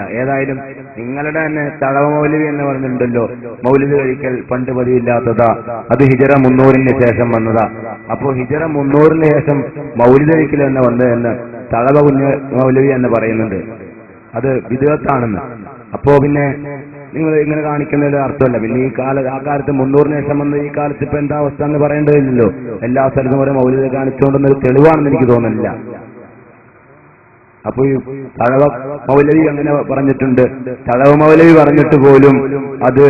തോന്നുന്നില്ല. ഏതായാലും നിങ്ങളുടെ തന്നെ തഴവ മൗലവി എന്ന് പറഞ്ഞിട്ടുണ്ടല്ലോ, മൗലിദ് കഴിക്കൽ പണ്ട് പതിവില്ലാത്തതാ, അത് ഹിജറ 300-ന് ശേഷം വന്നതാ. അപ്പോ ഹിജറ 300-ന് ശേഷം മൗലിദ് കഴിക്കൽ എന്ന് വന്നതെന്ന് തഴവ കുഞ്ഞ് മൗലവി എന്ന് പറയുന്നുണ്ട്. അത് വിദഗ്ധാണെന്ന്. അപ്പോ പിന്നെ നിങ്ങൾ ഇങ്ങനെ കാണിക്കുന്നതിൽ അർത്ഥമല്ല. പിന്നെ ആ കാലത്ത് 300-ന് ശേഷം വന്ന് ഈ കാലത്ത് ഇപ്പൊ എന്താ അവസ്ഥ എന്ന് പറയേണ്ടതില്ലല്ലോ. എല്ലാ സ്ഥലത്തും ഓരോ മൗലിദ് കാണിച്ചുകൊണ്ടെന്നൊരു തെളിവാണെന്ന് എനിക്ക് തോന്നുന്നില്ല. അപ്പൊ ഈ തഴവ മൗലവി അങ്ങനെ പറഞ്ഞിട്ടുണ്ട്. തഴവ മൗലവി പറഞ്ഞിട്ട് പോലും അത്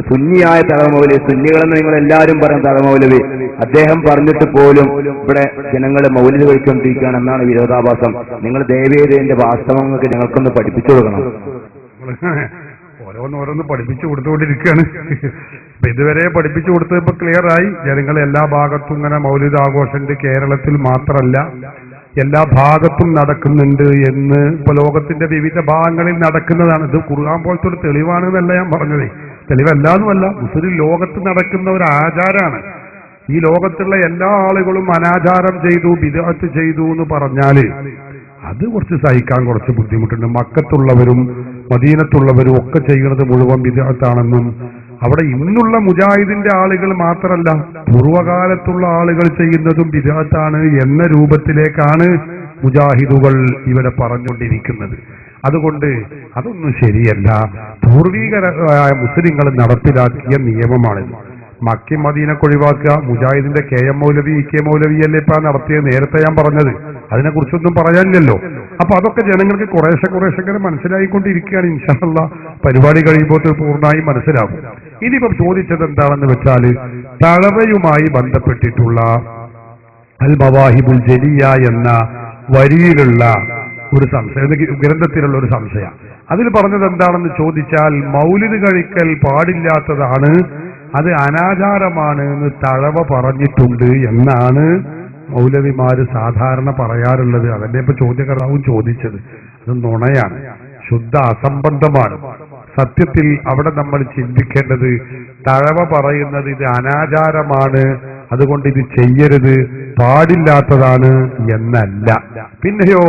സുന്നിയായ തഴവ മൗലവി, സുന്നികളെന്ന് നിങ്ങൾ എല്ലാവരും പറയും തഴവ മൗലവി, അദ്ദേഹം പറഞ്ഞിട്ട് പോലും ഇവിടെ ജനങ്ങൾ മൗലിദ് കഴിച്ചുകൊണ്ടിരിക്കുകയാണ് എന്നാണ് വിരോധാഭാസം. നിങ്ങൾ ദയവേദന്റെ വാസ്തവങ്ങൾക്ക് ഞങ്ങൾക്കൊന്ന് പഠിപ്പിച്ചു കൊടുക്കണം. ഓരോന്ന് പഠിപ്പിച്ചു കൊടുത്തുകൊണ്ടിരിക്കുകയാണ്. ഇതുവരെ പഠിപ്പിച്ചു കൊടുത്തത് ഇപ്പൊ ക്ലിയറായി. ജനങ്ങൾ എല്ലാ ഭാഗത്തും ഇങ്ങനെ മൗലിദ് ആഘോഷന്റെ കേരളത്തിൽ മാത്രമല്ല എല്ലാ ഭാഗത്തും നടക്കുന്നുണ്ട് എന്ന് ഇപ്പൊ ലോകത്തിന്റെ വിവിധ ഭാഗങ്ങളിൽ നടക്കുന്നതാണ്. ഇത് ഖുർആൻ പോലത്തെ ഒരു തെളിവാണെന്നല്ല ഞാൻ പറഞ്ഞത്, തെളിവല്ലാതുമല്ല. മുസ്ലിം ലോകത്ത് നടക്കുന്ന ഒരു ആചാരമാണ്. ഈ ലോകത്തുള്ള എല്ലാ ആളുകളും അനാചാരം ചെയ്തു, ബിദ്അത്ത് ചെയ്തു എന്ന് പറഞ്ഞാല് അത് കുറച്ച് സഹിക്കാൻ കുറച്ച് ബുദ്ധിമുട്ടുണ്ട്. മക്കത്തുള്ളവരും മദീനത്തുള്ളവരും ഒക്കെ ചെയ്യുന്നത് മുഴുവൻ ബിദ്അത്താണെന്നും അവിടെ ഇന്നുള്ള മുജാഹിദിന്റെ ആളുകൾ മാത്രമല്ല പൂർവകാലത്തുള്ള ആളുകൾ ചെയ്യുന്നതും ബിദ്അത്താണ് എന്ന രൂപത്തിലേക്കാണ് മുജാഹിദുകൾ ഇവിടെ പറഞ്ഞുകൊണ്ടിരിക്കുന്നത്. അതുകൊണ്ട് അതൊന്നും ശരിയല്ല. പൂർവീകരായ മുസ്ലിങ്ങൾ നടപ്പിലാക്കിയ നിയമമാണിത്. മക്കി മദീനക്ക് ഒഴിവാക്കുക. മുജാഹിദിന്റെ KM മൗലവി EK മൗലവിയല്ലേ ഇപ്പൊ നടത്തിയത്, നേരത്തെ ഞാൻ പറഞ്ഞത്. അതിനെക്കുറിച്ചൊന്നും പറയാനില്ലല്ലോ. അപ്പൊ അതൊക്കെ ജനങ്ങൾക്ക് കുറേശ്ശെ മനസ്സിലായിക്കൊണ്ടിരിക്കുകയാണ്. ഇൻഷാ അല്ലാഹ് പരിപാടി കഴിയുമ്പോൾ പൂർണ്ണമായും മനസ്സിലാകും. ഇനിയിപ്പം ചോദിച്ചത് എന്താണെന്ന് വെച്ചാല് തഴവയുമായി ബന്ധപ്പെട്ടിട്ടുള്ള അൽ മവാഹിബുൽ ജലിയ എന്ന വരിയിലുള്ള ഒരു സംശയം, ഗ്രന്ഥത്തിലുള്ള ഒരു സംശയം. അതിൽ പറഞ്ഞത് എന്താണെന്ന് ചോദിച്ചാൽ മൗലിദ് കഴിക്കൽ പാടില്ലാത്തതാണ്, അത് അനാചാരമാണ് എന്ന് തഴവ പറഞ്ഞിട്ടുണ്ട് എന്നാണ് മൗലവിമാര് സാധാരണ പറയാറുള്ളത്. അതന്നെ ഇപ്പൊ ചോദ്യകർത്താവും ചോദിച്ചത്. അത് നുണയാണ്, ശുദ്ധ അസംബന്ധമാണ്. സത്യത്തിൽ അവിടെ നമ്മൾ ചിന്തിക്കേണ്ടത് തഴവ പറയുന്നത് ഇത് അനാചാരമാണ്, അതുകൊണ്ട് ഇത് ചെയ്യരുത്, പാടില്ലാത്തതാണ് എന്നല്ല. പിന്നെയോ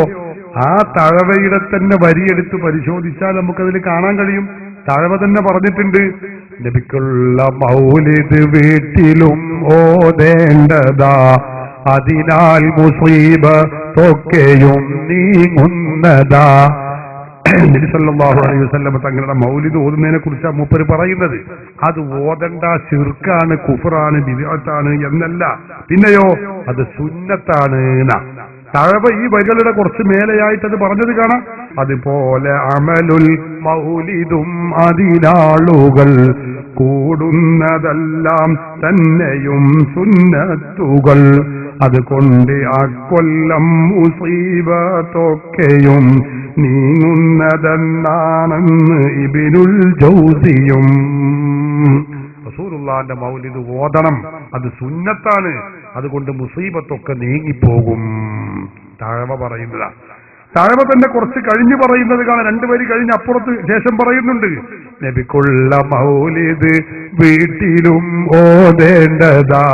ആ തഴവയുടെ തന്നെ വരിയെടുത്ത് പരിശോധിച്ചാൽ നമുക്കതിൽ കാണാൻ കഴിയും. തഴവ തന്നെ പറഞ്ഞിട്ടുണ്ട്, നബിക്കുള്ള മൗലിദ് വീട്ടിലും ഓതേണ്ടതാ, അതിനാൽ മുസീബത്തൊക്കെയും നീങ്ങുന്നതാ. നബി സല്ലല്ലാഹു അലൈഹി വസല്ലം തങ്ങളുടെ മൗലിദ് ഓതുന്നതിനെ കുറിച്ചാണ് മൂപ്പര് പറയുന്നത്. അത് ഓതണ്ട, ശിർക്കാണ്, കുഫറാണ്, ബിദ്അത്താണ് എന്നല്ല. പിന്നെയോ അത് സുന്നത്താണ്. തഴവ ഈ വരികളുടെ കുറച്ച് മേലെയായിട്ട് അത് പറഞ്ഞത് കാണാം. അതുപോലെ അമലുൽ മൗലിദും അതിനാളുകൾ കൂടുന്നതെല്ലാം തന്നെയും സുന്നത്തുകൾ, അതുകൊണ്ട് അക്കൊല്ലം മുസീബത്തൊക്കെയും നീങ്ങുന്നതെന്നാണെന്ന് ഇബ്നുൽ ജൗസിയും. റസൂലുള്ളാഹിന്റെ മൗലിദ് ഓതണം, അത് സുന്നത്താണ്, അതുകൊണ്ട് മുസീബത്തൊക്കെ നീങ്ങിപ്പോകും. തഴവ പറയുന്നതാ. തഴവ തന്നെ കുറച്ച് കഴിഞ്ഞ് പറയുന്നത് കാണാം. 2 വരി കഴിഞ്ഞ് അപ്പുറത്ത് ശേഷം പറയുന്നുണ്ട്, നബിക്കുള്ള മൗലിദ് വീട്ടിലും ഓതേണ്ടതാ,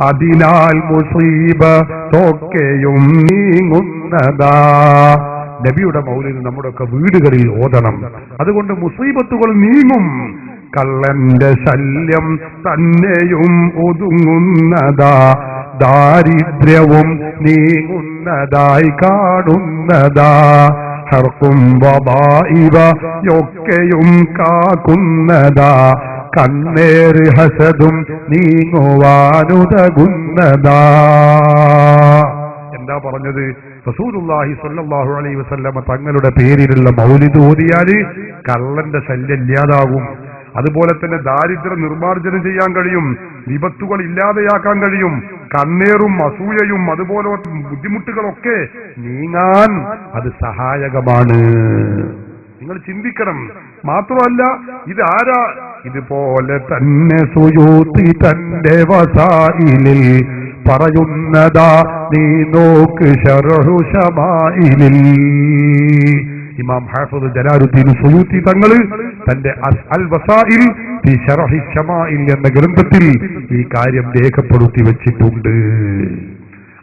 അതിനാൽ മുസീബത്തൊക്കെയും നീങ്ങുന്നതാ. നബിയുടെ മൗലിദ് നമ്മുടെ ഒക്കെ വീടുകളിൽ ഓതണം, അതുകൊണ്ട് മുസീബത്തുകൾ നീങ്ങും. കള്ളന്റെ ശല്യം തന്നെയും ഒതുങ്ങുന്നതാ, ദാരിദ്ര്യവും നീങ്ങുന്നതായി കാണുന്നതാ, ഹർക്കും വബായിവയൊക്കെയും കാക്കുന്നതാ, കണ്ണേറ് ഹസദും നീങ്ങുവാനുതകുന്നതാ. എന്താ പറഞ്ഞത്? റസൂലുള്ളാഹി സ്വല്ലല്ലാഹു അലൈഹി വസല്ലമ തങ്ങളുടെ പേരിലുള്ള മൗലിദ് ഓതിയാല് കള്ളന്റെ ശല്യം ഇല്ലാതാകും. അതുപോലെ തന്നെ ദാരിദ്ര്യം നിർമ്മാർജ്ജനം ചെയ്യാൻ കഴിയും, വിപത്തുകൾ ഇല്ലാതെയാക്കാൻ കഴിയും, കണ്ണേറും അസൂയയും അതുപോലെ ബുദ്ധിമുട്ടുകളൊക്കെ നീങ്ങാൻ അത് സഹായകമാണ്. നിങ്ങൾ ചിന്തിക്കണം. മാത്രമല്ല ഇത് ആരാ? ഇതുപോലെ തന്നെ സുയൂത്തി തന്റെ വസായിലിൽ പറയുന്നതാ, നീ നോക്ക് ശർഹു ശമായിലിൽ. ഇമാം ഹാഫിദ് ജലാലുദ്ദീൻ സുയൂത്തി തങ്ങൾ തന്റെ അൽ വസായിൽ ഫി ശർഹി ശമായിൽ എന്ന ഗ്രന്ഥത്തിൽ ഈ കാര്യം രേഖപ്പെടുത്തി വെച്ചിട്ടുണ്ട്.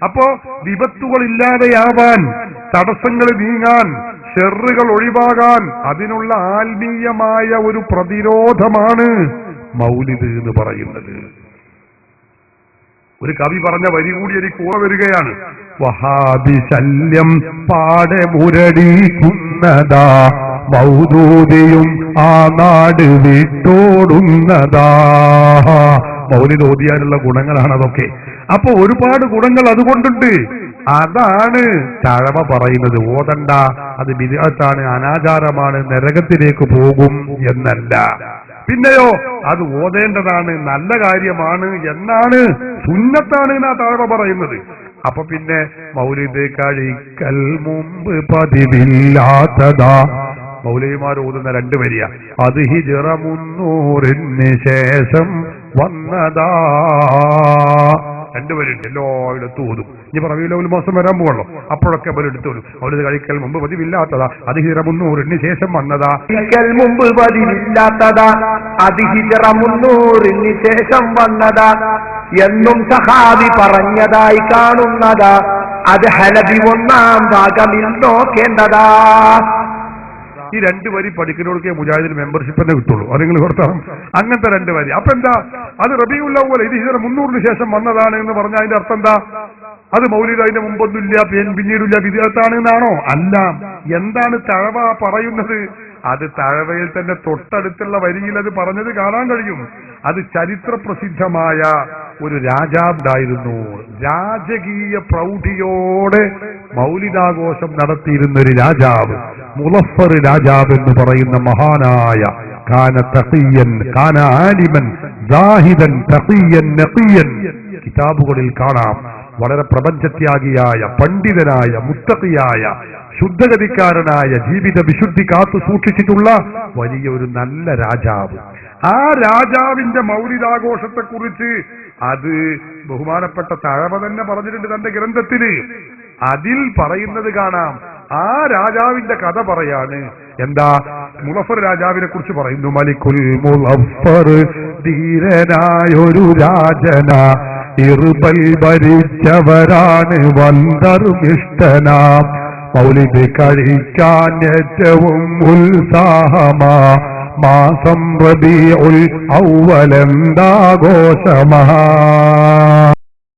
അപ്പോ വിപത്തുകൾ ഇല്ലാതെയാവാൻ, തടസ്സങ്ങൾ നീങ്ങാൻ, ഷെറുകൾ ഒഴിവാകാൻ അതിനുള്ള ആത്മീയമായ ഒരു പ്രതിരോധമാണ് മൗലിദ് എന്ന് പറയുന്നത്. ഒരു കവി പറഞ്ഞ വരി കൂടി എനിക്ക് ഓർമ്മ വരികയാണ്. വഹാബി ശല്യം പാടെ മുരടിക്കുന്നതാ, മൗദൂദിയും ആ നാട് വിട്ടോടുന്നതാ. മൗലിദ് ഓതിയാനുള്ള ഗുണങ്ങളാണ് അതൊക്കെ. അപ്പൊ ഒരുപാട് ഗുണങ്ങൾ അതുകൊണ്ടുണ്ട്. അതാണ് തഴവ പറയുന്നത്. ഓതണ്ട, അത് ബിദ്അത്താണ്, അനാചാരമാണ്, നരകത്തിലേക്ക് പോകും എന്നല്ല. പിന്നെയോ അത് ഓതേണ്ടതാണ്, നല്ല കാര്യമാണ് എന്നാണ്, സുന്നത്താണ് എന്നാ തഴവ പറയുന്നത്. അപ്പൊ പിന്നെ മൗലിദ് കഴിക്കൽ മുമ്പ് പതിവില്ലാത്തതാ. മൗലവിമാർ ഓതുന്ന 2 വരിയ, അത് ഹിജ്റ 300 ശേഷം വന്നതാ. 2 വരിയുണ്ട്, എല്ലായിടത്തും ഓതും. ഇനി റബീഉൽ അവ്വൽ മാസം വരാൻ പോകണല്ലോ, അപ്പോഴൊക്കെ അവരെടുത്തു വരും. മൗലിദ് കഴിക്കൽ മുമ്പ് പതിവില്ലാത്തതാ, അത് ഹിജ്റ 300 ശേഷം വന്നതാ. മുമ്പ് പതിവില്ലാത്തതാ, അത് ഹിജ്റ 300 ശേഷം വന്നതാ എന്നും സഹാബി പറഞ്ഞതായി കാണുന്നതാ. അത് ഹലബി 1-ാം ഭാഗമിൽ നോക്കേണ്ടതാ. ഈ 2 വരി പഠിക്കുന്നവർക്ക് മുജാഹിദിന് മെമ്പർഷിപ്പ് തന്നെ കിട്ടുള്ളൂ. അത് നിങ്ങൾ ഓർത്തണം. അങ്ങനത്തെ 2 വരി. അപ്പൊ എന്താ, അത് റബീഉൽ അവ്വൽ ഇത് ഹിജ്റ 300 ശേഷം വന്നതാണ് എന്ന് പറഞ്ഞാൽ അതിന്റെ അർത്ഥം എന്താ? അത് മൗലിദ് അതിന്റെ മുമ്പൊന്നുമില്ല, പിന്നീടില്ല, വിദേഹത്താണ് എന്നാണോ? അല്ല. എന്താണ് തഴവ പറയുന്നത്? അത് തഴവയിൽ തന്നെ തൊട്ടടുത്തുള്ള വരിയിൽ അത് പറഞ്ഞത് കാണാൻ കഴിയും. അത് ചരിത്ര പ്രസിദ്ധമായ ഒരു രാജാവുണ്ടായിരുന്നു. രാജകീയ പ്രൗഢിയോടെ മൗലിദാഘോഷം നടത്തിയിരുന്ന ഒരു രാജാവ്, മുളഫർ രാജാവ് എന്ന് പറയുന്ന മഹാനായ, കാന തഖിയൻ കാന ആലിമൻ സാഹിദൻ തഖിയൻ നഖിയൻ. കിതാബുകളിൽ കാണാം. വളരെ പ്രപഞ്ചത്യാഗിയായ, പണ്ഡിതനായ, മുത്തഖിയായ, ശുദ്ധഗതിക്കാരനായ, ജീവിത വിശുദ്ധി കാത്തു സൂക്ഷിച്ചിട്ടുള്ള വലിയൊരു നല്ല രാജാവ്. ആ രാജാവിന്റെ മൗലിദാഘോഷത്തെ കുറിച്ച് അത് ബഹുമാനപ്പെട്ട തഴവ തന്നെ പറഞ്ഞിട്ടുണ്ട് തന്റെ ഗ്രന്ഥത്തില്. അതിൽ പറയുന്നത് കാണാം. ആ രാജാവിന്റെ കഥ പറയാണ്. എന്താ? മുളഫർ രാജാവിനെ കുറിച്ച് പറയുന്നു. മലിക്കുൽ മുളഫർ ധീരനായൊരു രാജന, ഇർബൽ ഭരിച്ചവരാണ് വന്ദർമിഷ്ടന, മൗലിദ് കഴിക്കാൻ ഏറ്റവും ഉത്സാഹമാ, മാസം റബീഉൽ അവ്വൽ എന്താഘോഷമാ.